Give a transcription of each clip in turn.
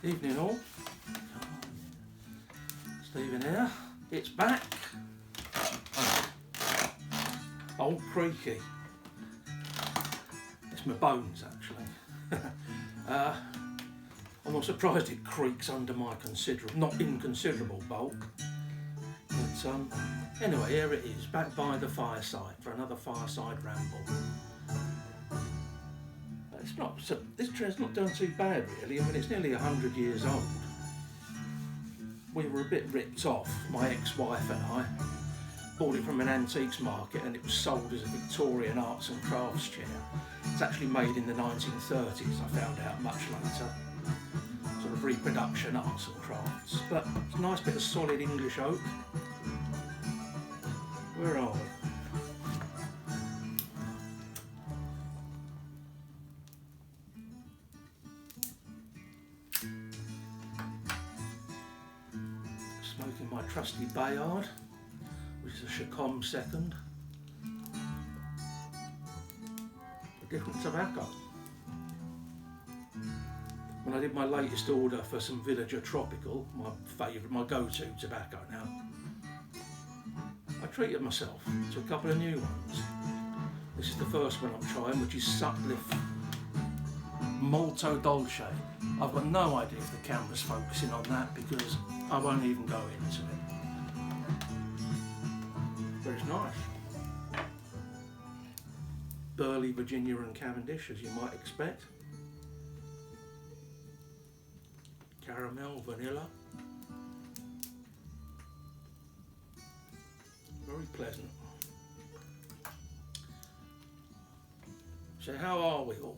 Evening all. Stephen here. It's back. Old Creaky. It's my bones actually. I'm not surprised it creaks under my not inconsiderable bulk. But anyway, here it is, back by the fireside for another Fireside ramble. This chair's not done too bad really. I mean, it's nearly 100 years old. We were a bit ripped off, my ex-wife and I. Bought it from an antiques market and it was sold as a Victorian arts and crafts chair. It's actually made in the 1930s, I found out much later. Sort of reproduction arts and crafts. But it's a nice bit of solid English oak. Where are we? Smoking my trusty Bayard, which is a Chacom second. A different tobacco. When I did my latest order for some Villager Tropical, my favourite, my go-to tobacco now, I treated myself to a couple of new ones. This is the first one I'm trying, which is Sutcliffe Molto Dolce. I've got no idea if the camera's focusing on that because I won't even go into it. But it's nice. Burley, Virginia and Cavendish, as you might expect. Caramel, vanilla. Very pleasant. So how are we all?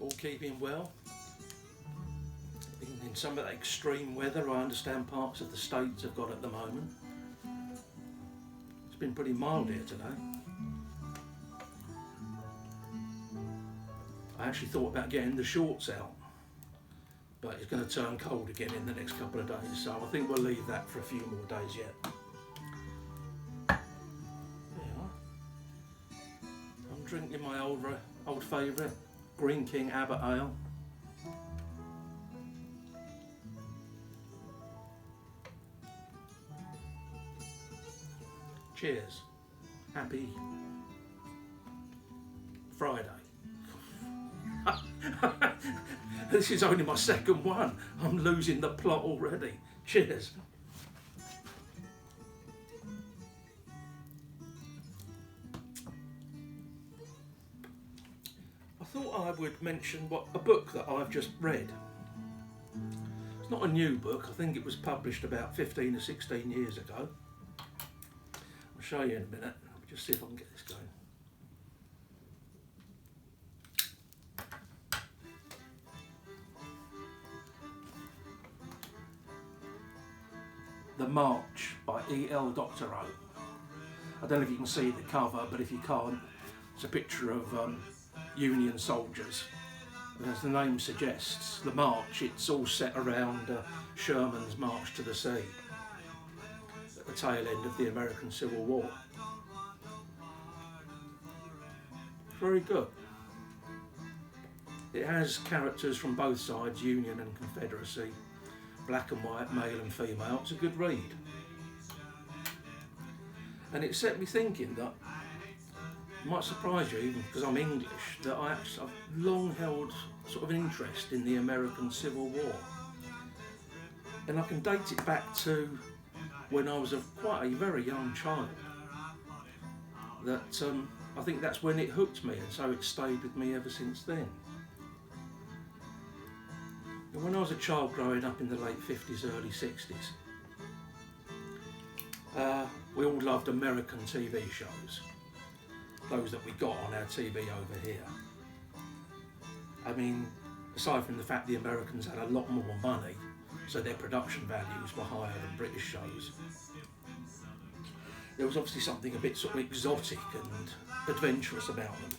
All keeping well? In some of that extreme weather I understand parts of the States have got at the moment. It's been pretty mild here today. I actually thought about getting the shorts out, but it's going to turn cold again in the next couple of days, so I think we'll leave that for a few more days yet. There you are. I'm drinking my old favourite, Green King Abbot Ale. Cheers. Happy Friday. This is only my second one. I'm losing the plot already. Cheers. I thought I would mention a book that I've just read. It's not a new book. I think it was published about 15 or 16 years ago. I'll show you in a minute. Just see if I can get this going. The March by E.L. Doctorow. I don't know if you can see the cover, but if you can't, it's a picture of Union soldiers. And as the name suggests, the march, it's all set around Sherman's march to the sea at the tail end of the American Civil War. Very good. It has characters from both sides, Union and Confederacy, black and white, male and female. It's a good read. And it set me thinking that, it might surprise you even because I'm English, that I've long held sort of an interest in the American Civil War. And I can date it back to when I was quite a very young child. That I think that's when it hooked me, and so it's stayed with me ever since then. And when I was a child growing up in the late 50s, early 60s, we all loved American TV shows, those that we got on our TV over here. I mean, aside from the fact the Americans had a lot more money, so their production values were higher than British shows, there was obviously something a bit sort of exotic and adventurous about them.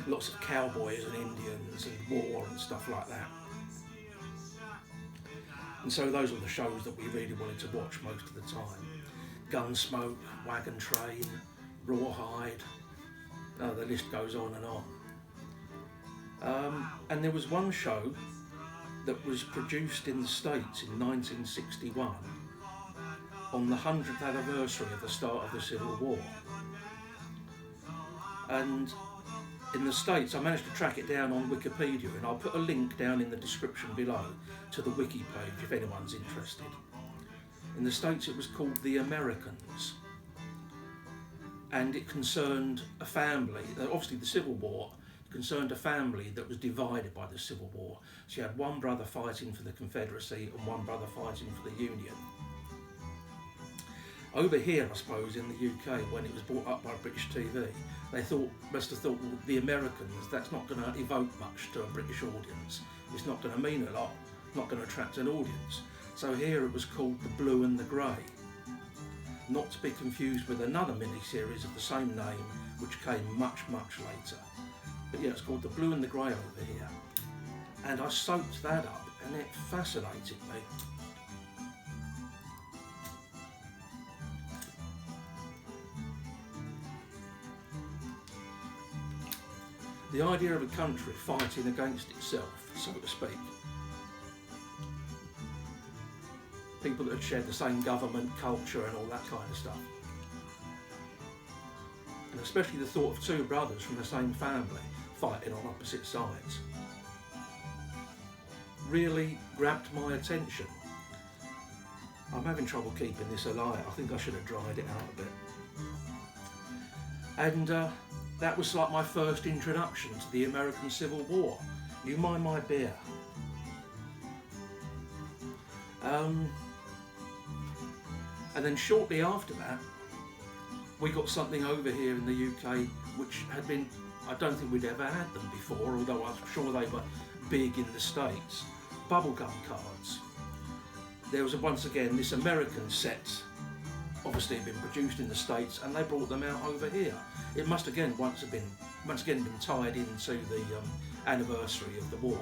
Lots of cowboys and Indians and war and stuff like that. And so those were the shows that we really wanted to watch most of the time. Gunsmoke, Wagon Train, Rawhide, the list goes on and on. And there was one show that was produced in the States in 1961 on the 100th anniversary of the start of the Civil War. And in the States, I managed to track it down on Wikipedia, and I'll put a link down in the description below to the wiki page if anyone's interested. In the States, it was called The Americans, and it concerned a family. Obviously, the Civil War concerned a family that was divided by the Civil War. So you had one brother fighting for the Confederacy and one brother fighting for the Union. Over here, I suppose, in the UK, when it was brought up by British TV, they must have thought, well, the Americans, that's not going to evoke much to a British audience. It's not going to mean a lot, not going to attract an audience. So here it was called The Blue and the Grey. Not to be confused with another mini-series of the same name, which came much, much later. But yeah, it's called The Blue and the Grey over here. And I soaked that up, and it fascinated me. The idea of a country fighting against itself, so to speak. People that had shared the same government, culture and all that kind of stuff. And especially the thought of two brothers from the same family fighting on opposite sides really grabbed my attention. I'm having trouble keeping this alive. I think I should have dried it out a bit. And that was like my first introduction to the American Civil War. You mind my beer. And then shortly after that, we got something over here in the UK which had been, I don't think we'd ever had them before, although I'm sure they were big in the States. Bubblegum cards. There was once again this American set, obviously had been produced in the States, and they brought them out over here. It must again once again been tied into the anniversary of the war.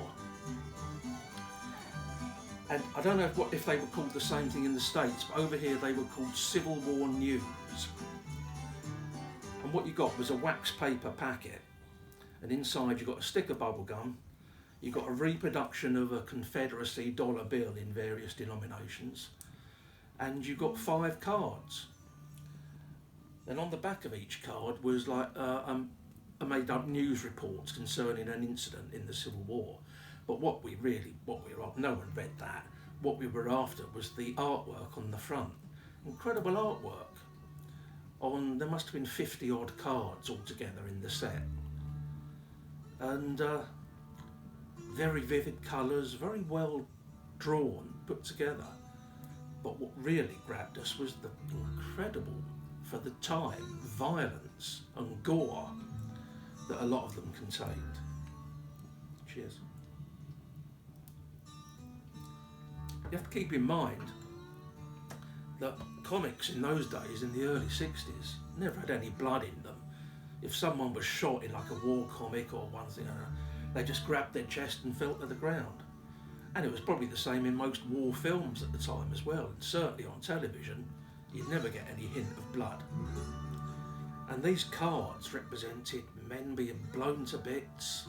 And I don't know if they were called the same thing in the States, but over here they were called Civil War News. And what you got was a wax paper packet, and inside you got a stick of bubblegum, you got a reproduction of a Confederacy dollar bill in various denominations, and you got 5 cards. Then on the back of each card was like a made up news reports concerning an incident in the Civil War. But no one read that. What we were after was the artwork on the front. Incredible artwork. There must have been 50 odd cards altogether in the set. And very vivid colours, very well drawn, put together. But what really grabbed us was the incredible, for the time, violence and gore that a lot of them contained. Cheers. You have to keep in mind that comics in those days, in the early 60s, never had any blood in them. If someone was shot in like a war comic or one thing, they just grabbed their chest and fell to the ground. And it was probably the same in most war films at the time as well, and certainly on television, you'd never get any hint of blood. And these cards represented men being blown to bits,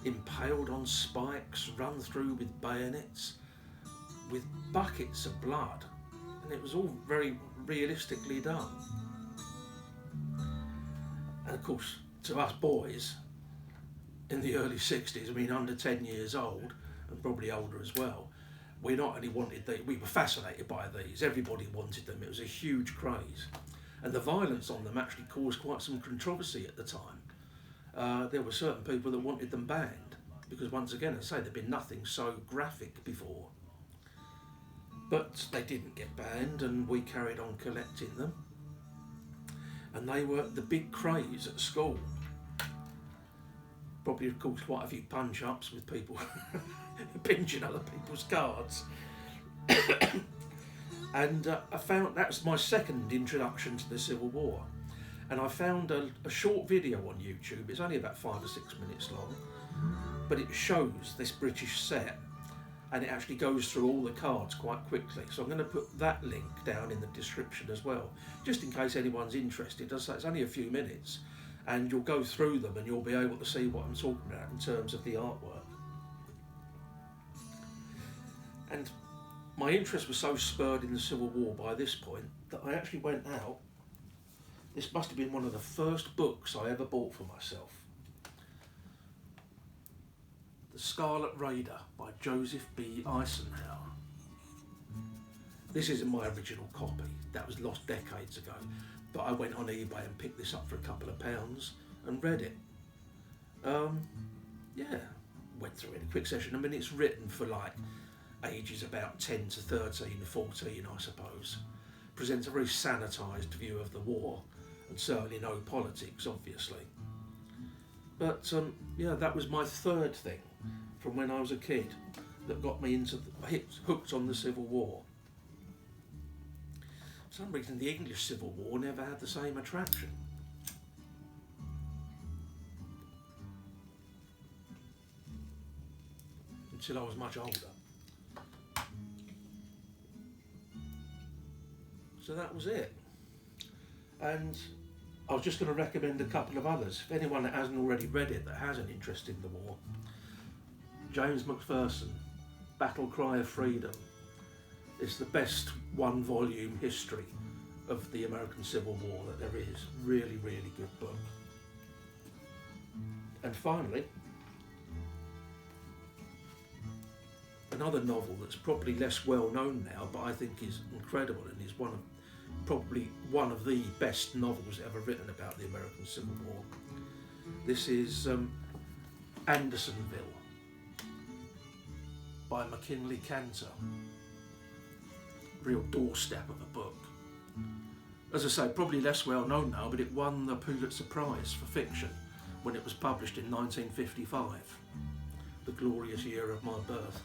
impaled on spikes, run through with bayonets, with buckets of blood, and it was all very realistically done. And of course, to us boys in the early 60s, I mean under 10 years old, and probably older as well, we not only wanted we were fascinated by these, everybody wanted them, it was a huge craze. And the violence on them actually caused quite some controversy at the time. There were certain people that wanted them banned, because once again, as I say, there'd been nothing so graphic before. But they didn't get banned, and we carried on collecting them. And they were the big craze at school. Probably caused quite a few punch-ups with people pinching other people's cards. And I found that was my second introduction to the Civil War. And I found a short video on YouTube. It's only about 5 or 6 minutes long, but it shows this British set, and it actually goes through all the cards quite quickly. So I'm going to put that link down in the description as well, just in case anyone's interested. As I say, it's only a few minutes, and you'll go through them and you'll be able to see what I'm talking about in terms of the artwork. And my interest was so spurred in the Civil War by this point that I actually went out. This must have been one of the first books I ever bought for myself. The Scarlet Raider by Joseph B. Eisenhower. This isn't my original copy, that was lost decades ago, but I went on eBay and picked this up for a couple of pounds and read it. Yeah, went through it in a quick session. I mean, it's written for like ages about 10 to 13, 14, I suppose. Presents a very sanitised view of the war, and certainly no politics, obviously. But yeah, that was my third thing from when I was a kid that got me into hooked on the Civil War. For some reason, the English Civil War never had the same attraction. Until I was much older. So that was it. And I was just going to recommend a couple of others. If anyone that hasn't already read it, that has an interest in the war, James McPherson, Battle Cry of Freedom. It's the best one-volume history of the American Civil War that there is. Really, really good book. And finally, another novel that's probably less well known now, but I think is incredible and is probably one of the best novels ever written about the American Civil War. This is Andersonville by McKinley Cantor. Real doorstep of a book. As I say, probably less well known now, but it won the Pulitzer Prize for fiction when it was published in 1955, the glorious year of my birth.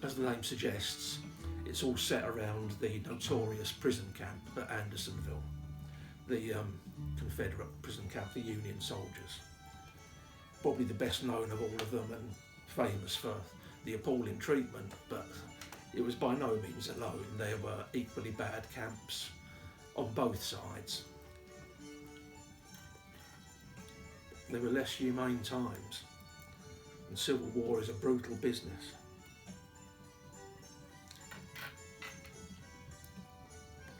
As the name suggests, it's all set around the notorious prison camp at Andersonville, the Confederate prison camp for Union soldiers. Probably the best known of all of them and famous for the appalling treatment, but it was by no means alone. There were equally bad camps on both sides. There were less humane times, and civil war is a brutal business.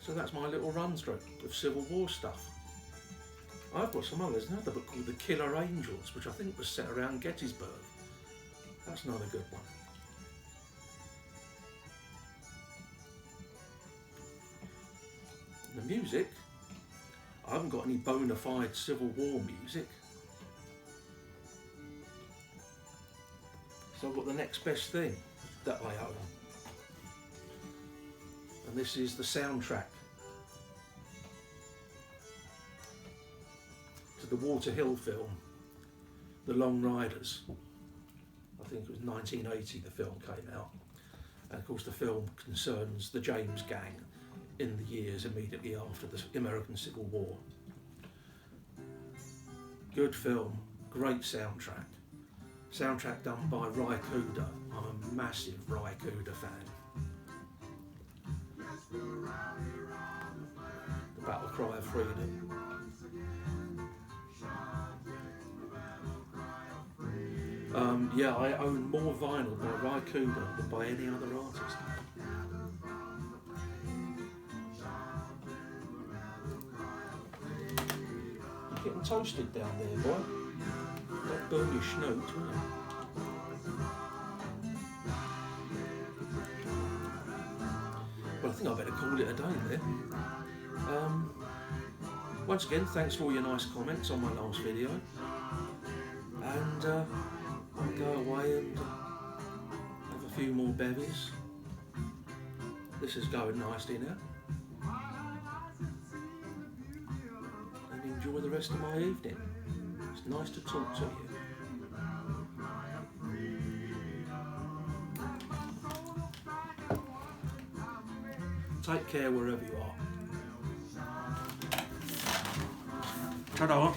So that's my little run through of Civil War stuff. I've got some others. Another book called The Killer Angels, which I think was set around Gettysburg. That's not a good one. The music, I haven't got any bona fide Civil War music. So I've got the next best thing that I own. And this is the soundtrack to the Walter Hill film, The Long Riders. I think it was 1980 the film came out. And of course the film concerns the James Gang in the years immediately after the American Civil War. Good film, great soundtrack. Soundtrack done by Ry Cooder. I'm a massive Ry Cooder fan. The Battle Cry of Freedom. Yeah, I own more vinyl by Ry Cooder than by any other artist. You're getting toasted down there, boy. Don't burn your snoot, will you? Well, I think I better call it a day there. Once again, thanks for all your nice comments on my last video. And I'll go away and have a few more bevies. This is going nicely now. And enjoy the rest of my evening. It's nice to talk to you. Take care wherever you are. Ta-da.